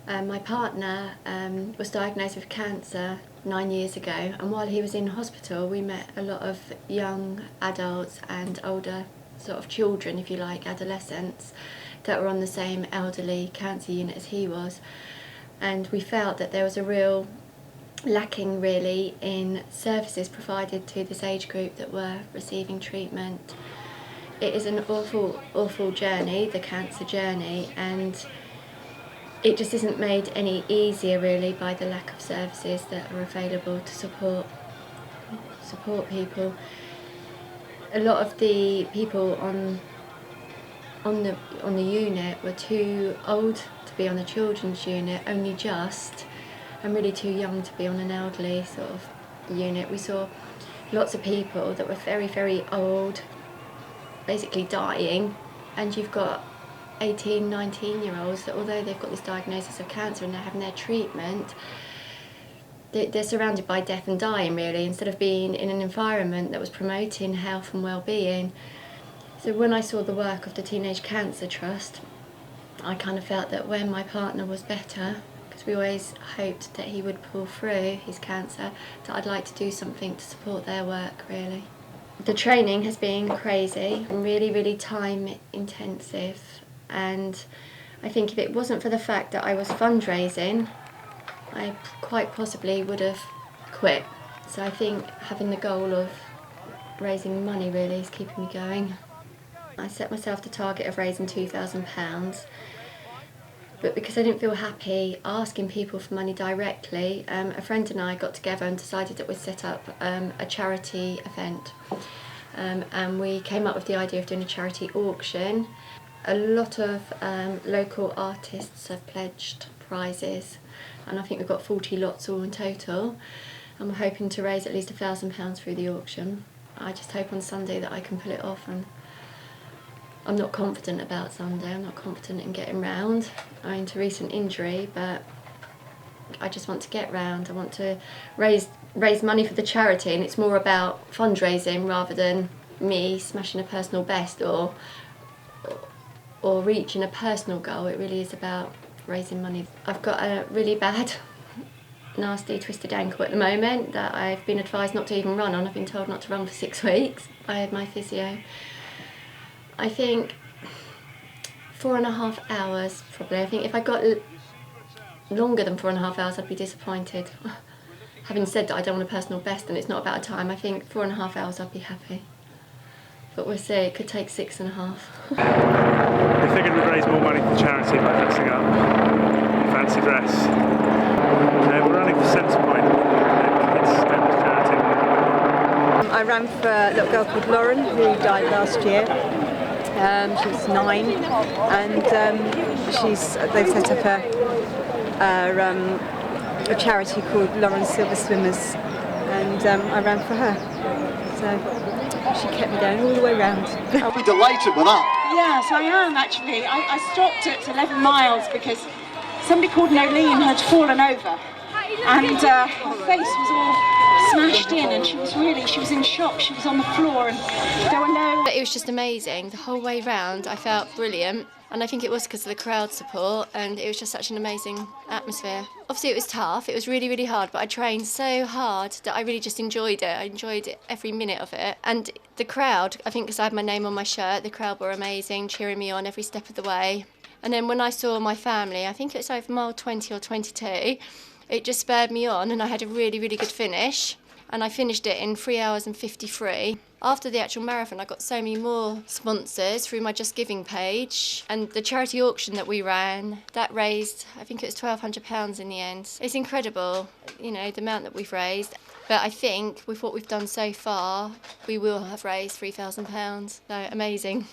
My partner was diagnosed with cancer 9 years ago, and while he was in hospital we met a lot of young adults and older sort of children, if you like, adolescents, that were on the same elderly cancer unit as he was, and we felt that there was a real lacking really in services provided to this age group that were receiving treatment. It is an awful journey, the cancer journey, and it just isn't made any easier really by the lack of services that are available to support people. A lot of the people on the unit were too old to be on the children's unit, only just, and really too young to be on an elderly sort of unit. We saw lots of people that were very, very old, basically dying, and you've got 18, 19-year-olds that, although they've got this diagnosis of cancer and they're having their treatment, they're surrounded by death and dying really, instead of being in an environment that was promoting health and well-being. So when I saw the work of the Teenage Cancer Trust, I kind of felt that when my partner was better, because we always hoped that he would pull through his cancer, that I'd like to do something to support their work really. The training has been crazy and really, really time intensive, and I think if it wasn't for the fact that I was fundraising, I quite possibly would have quit. So I think having the goal of raising money really is keeping me going. I set myself the target of raising £2,000, but because I didn't feel happy asking people for money directly, a friend and I got together and decided that we'd set up a charity event. And we came up with the idea of doing a charity auction. A lot of local artists have pledged prizes, and I think we've got 40 lots all in total, and we're hoping to raise at least £1,000 through the auction. I just hope on Sunday that I can pull it off, and I'm not confident about Sunday. I'm not confident in getting round owing to recent injury, but I just want to get round. I want to raise money for the charity, and it's more about fundraising rather than me smashing a personal best or reaching a personal goal. It really is about raising money. I've got a really bad, nasty twisted ankle at the moment that I've been advised not to even run on. I've been told not to run for 6 weeks by my physio. I think 4.5 hours probably. I think if I got longer than 4.5 hours I'd be disappointed. Having said that, I don't want a personal best and it's not about a time. I think 4.5 hours I'd be happy. But we'll see, it could take 6.5. We figured we'd raise more money for charity by dressing up in fancy dress. We're running for Centrepoint, it's STEM charity. I ran for a little girl called Lauren who died last year. She was 9, and they've set up a charity called Lauren Silver Swimmers, and I ran for her. So she kept me going all the way round. I'll be delighted with that. Yes, I am actually. I stopped at 11 miles because somebody called Nolene had fallen over, and her face was all smashed in, and she was in shock. She was on the floor, and there were no... It was just amazing. The whole way round I felt brilliant, and I think it was because of the crowd support, and it was just such an amazing atmosphere. Obviously it was tough, it was really, really hard, but I trained so hard that I really just enjoyed it. I enjoyed it, every minute of it. And the crowd, I think because I had my name on my shirt, the crowd were amazing, cheering me on every step of the way. And then when I saw my family, I think it was over mile 20 or 22, it just spurred me on, and I had a really, really good finish. And I finished it in 3 hours and 53. After the actual marathon, I got so many more sponsors through my Just Giving page. And the charity auction that we ran, that raised, I think it was £1,200 in the end. It's incredible, you know, the amount that we've raised. But I think with what we've done so far, we will have raised £3,000. So amazing.